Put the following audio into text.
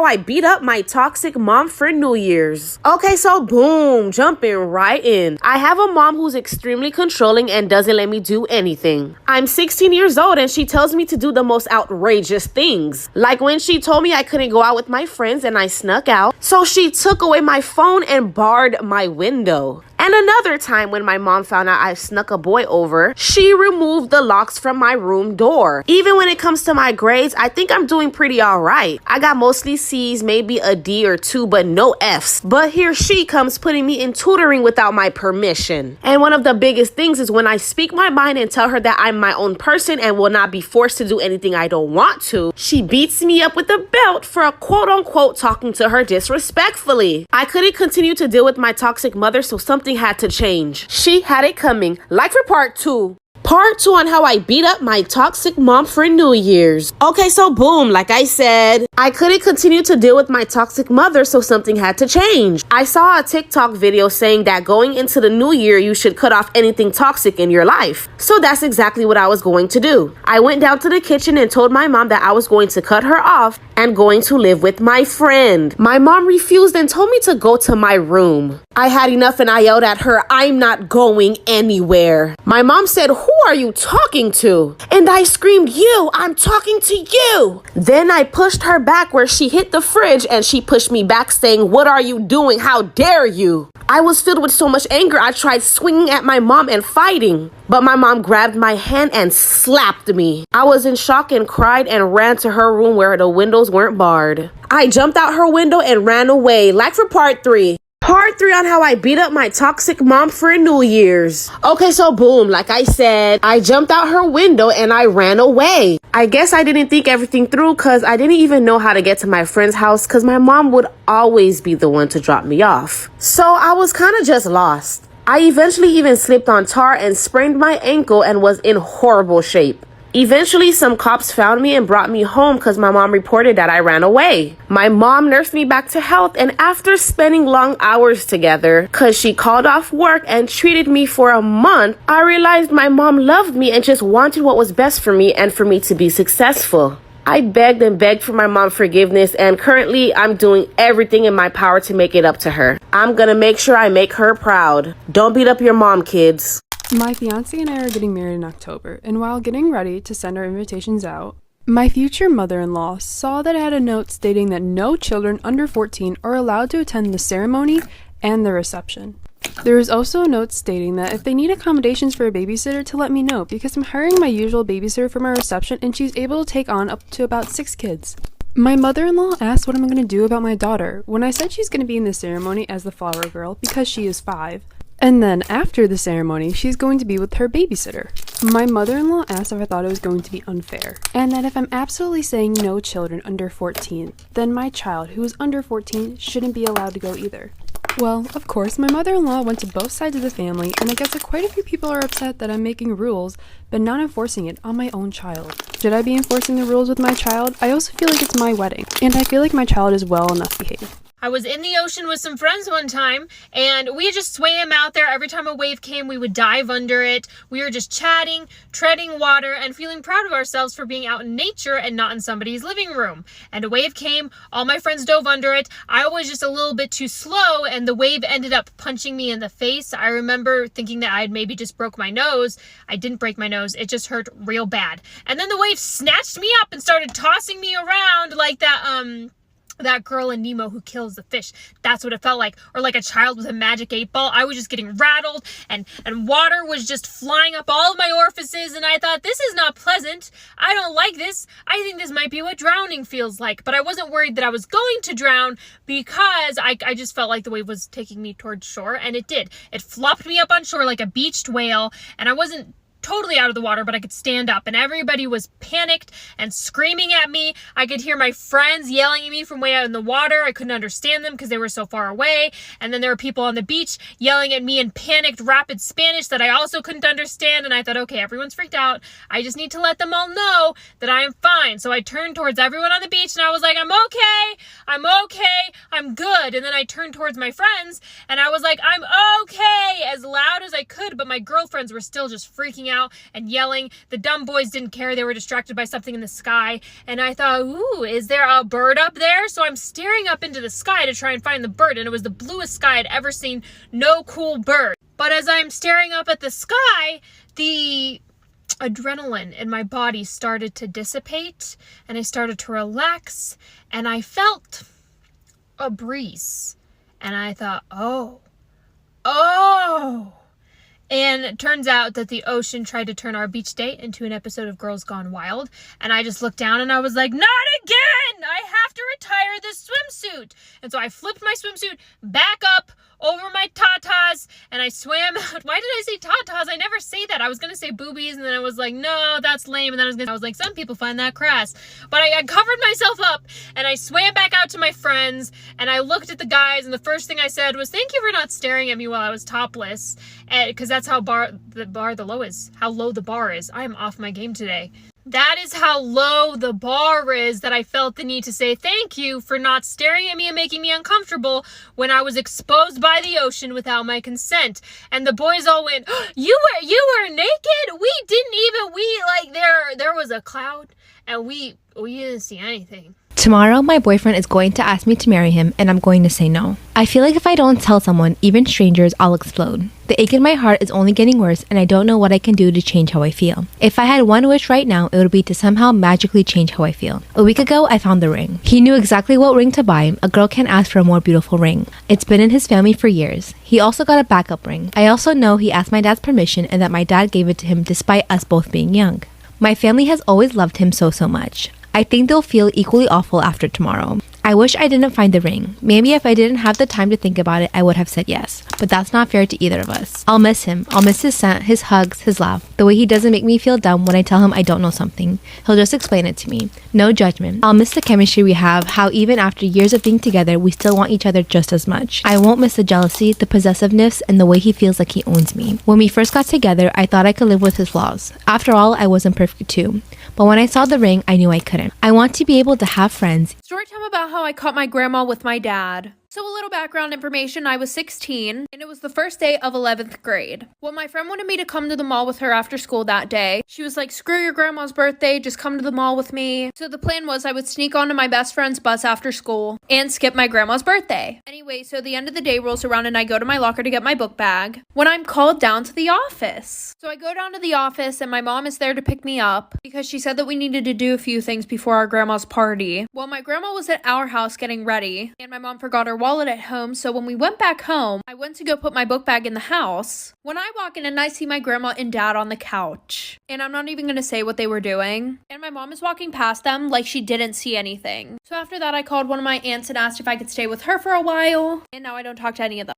how I beat up my toxic mom for New Year's. Okay, so boom, jumping right in. I have a mom who's extremely controlling and doesn't let me do anything. I'm 16 years old and she tells me to do the most outrageous things. Like when she told me I couldn't go out with my friends and I snuck out. So she took away my phone and barred my window. And another time when my mom found out I snuck a boy over, she removed the locks from my room door. Even when it comes to my grades, I think I'm doing pretty alright. I got mostly C's, maybe a D or 2, but no F's. But here she comes putting me in tutoring without my permission. And one of the biggest things is when I speak my mind and tell her that I'm my own person and will not be forced to do anything I don't want to, she beats me up with a belt for a quote-unquote talking to her disrespectfully. I couldn't continue to deal with my toxic mother, so something had to change. She had it coming. Like for part 2. Part 2 on how I beat up my toxic mom for New Year's. Okay, so boom, like I said, I couldn't continue to deal with my toxic mother, so something had to change. I saw a TikTok video saying that going into the new year, you should cut off anything toxic in your life. So that's exactly what I was going to do. I went down to the kitchen and told my mom that I was going to cut her off and going to live with my friend. My mom refused and told me to go to my room. I had enough and I yelled at her, "I'm not going anywhere." My mom said, "Who are you talking to?" And I screamed, "You, I'm talking to you." Then I pushed her back where she hit the fridge and she pushed me back saying, "What are you doing? How dare you?" I was filled with so much anger, I tried swinging at my mom and fighting. But my mom grabbed my hand and slapped me. I was in shock and cried and ran to her room where the windows weren't barred. I jumped out her window and ran away, like for part 3. Part 3 on how I beat up my toxic mom for New Year's. Okay, so boom, like I said, I jumped out her window and I ran away. I guess I didn't think everything through because I didn't even know how to get to my friend's house because my mom would always be the one to drop me off. So I was kind of just lost. I eventually even slipped on tar and sprained my ankle and was in horrible shape. Eventually, some cops found me and brought me home because my mom reported that I ran away. My mom nursed me back to health, and after spending long hours together, because she called off work and treated me for a month, I realized my mom loved me and just wanted what was best for me and for me to be successful. I begged and begged for my mom's forgiveness, and currently I'm doing everything in my power to make it up to her. I'm gonna make sure I make her proud. Don't beat up your mom, kids. My fiance and I are getting married in October, and while getting ready to send our invitations out, my future mother-in-law saw that I had a note stating that no children under 14 are allowed to attend the ceremony and the reception. There is also a note stating that if they need accommodations for a babysitter to let me know because I'm hiring my usual babysitter for my reception and she's able to take on up to about 6 kids. My mother-in-law asked what I'm going to do about my daughter when I said she's going to be in the ceremony as the flower girl because she is 5. And then after the ceremony, she's going to be with her babysitter. My mother-in-law asked if I thought it was going to be unfair, and that if I'm absolutely saying no children under 14, then my child who is under 14 shouldn't be allowed to go either. Well, of course, my mother-in-law went to both sides of the family, and I guess that quite a few people are upset that I'm making rules, but not enforcing it on my own child. Should I be enforcing the rules with my child? I also feel like it's my wedding, and I feel like my child is well enough behaved. I was in the ocean with some friends one time, and we just swam out there. Every time a wave came, we would dive under it. We were just chatting, treading water, and feeling proud of ourselves for being out in nature and not in somebody's living room. And a wave came, all my friends dove under it. I was just a little bit too slow, and the wave ended up punching me in the face. I remember thinking that I had maybe just broke my nose. I didn't break my nose. It just hurt real bad. And then the wave snatched me up and started tossing me around like that girl in Nemo who kills the fish. That's what it felt like. Or like a child with a magic 8-ball. I was just getting rattled and water was just flying up all of my orifices, and I thought, this is not pleasant. I don't like this. I think this might be what drowning feels like. But I wasn't worried that I was going to drown because I just felt like the wave was taking me towards shore, and it did. It flopped me up on shore like a beached whale, and I wasn't totally out of the water, but I could stand up, and everybody was panicked and screaming at me. I could hear my friends yelling at me from way out in the water. I couldn't understand them because they were so far away. And then there were people on the beach yelling at me in panicked rapid Spanish that I also couldn't understand. And I thought, okay, everyone's freaked out. I just need to let them all know that I am fine. So I turned towards everyone on the beach and I was like, I'm okay, I'm good. And then I turned towards my friends and I was like, I'm okay. as loud as I could, but my girlfriends were still just freaking out and yelling. The dumb boys didn't care. They were distracted by something in the sky. And I thought, ooh, is there a bird up there? So I'm staring up into the sky to try and find the bird, and it was the bluest sky I'd ever seen. No cool bird. But as I'm staring up at the sky, the adrenaline in my body started to dissipate, and I started to relax, and I felt a breeze. And I thought, oh. And it turns out that the ocean tried to turn our beach date into an episode of Girls Gone Wild. And I just looked down and I was like, not again! I have to retire this swimsuit. And so I flipped my swimsuit back up over my tatas and I swam out. Why did I say tatas? I never say that. I was going to say boobies and then I was like, no, that's lame. And then I was like, some people find that crass. But I covered myself up and I swam back out to my friends and I looked at the guys and the first thing I said was, thank you for not staring at me while I was topless. Because that's how low the bar is. I am off my game today. That is how low the bar is that I felt the need to say thank you for not staring at me and making me uncomfortable when I was exposed by the ocean without my consent. And the boys all went, oh, you were naked? There was a cloud and we didn't see anything. Tomorrow, my boyfriend is going to ask me to marry him, and I'm going to say no. I feel like if I don't tell someone, even strangers, I'll explode. The ache in my heart is only getting worse, and I don't know what I can do to change how I feel. If I had one wish right now, it would be to somehow magically change how I feel. A week ago, I found the ring. He knew exactly what ring to buy. A girl can't ask for a more beautiful ring. It's been in his family for years. He also got a backup ring. I also know he asked my dad's permission and that my dad gave it to him despite us both being young. My family has always loved him so much. I think they'll feel equally awful after tomorrow. I wish I didn't find the ring. Maybe if I didn't have the time to think about it, I would have said yes. But that's not fair to either of us. I'll miss him. I'll miss his scent, his hugs, his laugh. The way he doesn't make me feel dumb when I tell him I don't know something. He'll just explain it to me. No judgment. I'll miss the chemistry we have, how even after years of being together, we still want each other just as much. I won't miss the jealousy, the possessiveness, and the way he feels like he owns me. When we first got together, I thought I could live with his flaws. After all, I wasn't perfect too. But when I saw the ring, I knew I couldn't. I want to be able to have friends. Story time about how I caught my grandma with my dad. So a little background information, I was 16 and it was the first day of 11th grade. Well, my friend wanted me to come to the mall with her after school that day. She was like, screw your grandma's birthday, just come to the mall with me. So the plan was I would sneak onto my best friend's bus after school and skip my grandma's birthday. Anyway, so the end of the day rolls around and I go to my locker to get my book bag when I'm called down to the office. So I go down to the office and my mom is there to pick me up because she said that we needed to do a few things before our grandma's party. Well, my grandma was at our house getting ready and my mom forgot her wallet at home, so when we went back home, I went to go put my book bag in the house. When I walk in and I see my grandma and dad on the couch, and I'm not even gonna say what they were doing, and my mom is walking past them like she didn't see anything. So after that, I called one of my aunts and asked if I could stay with her for a while, and now I don't talk to any of them.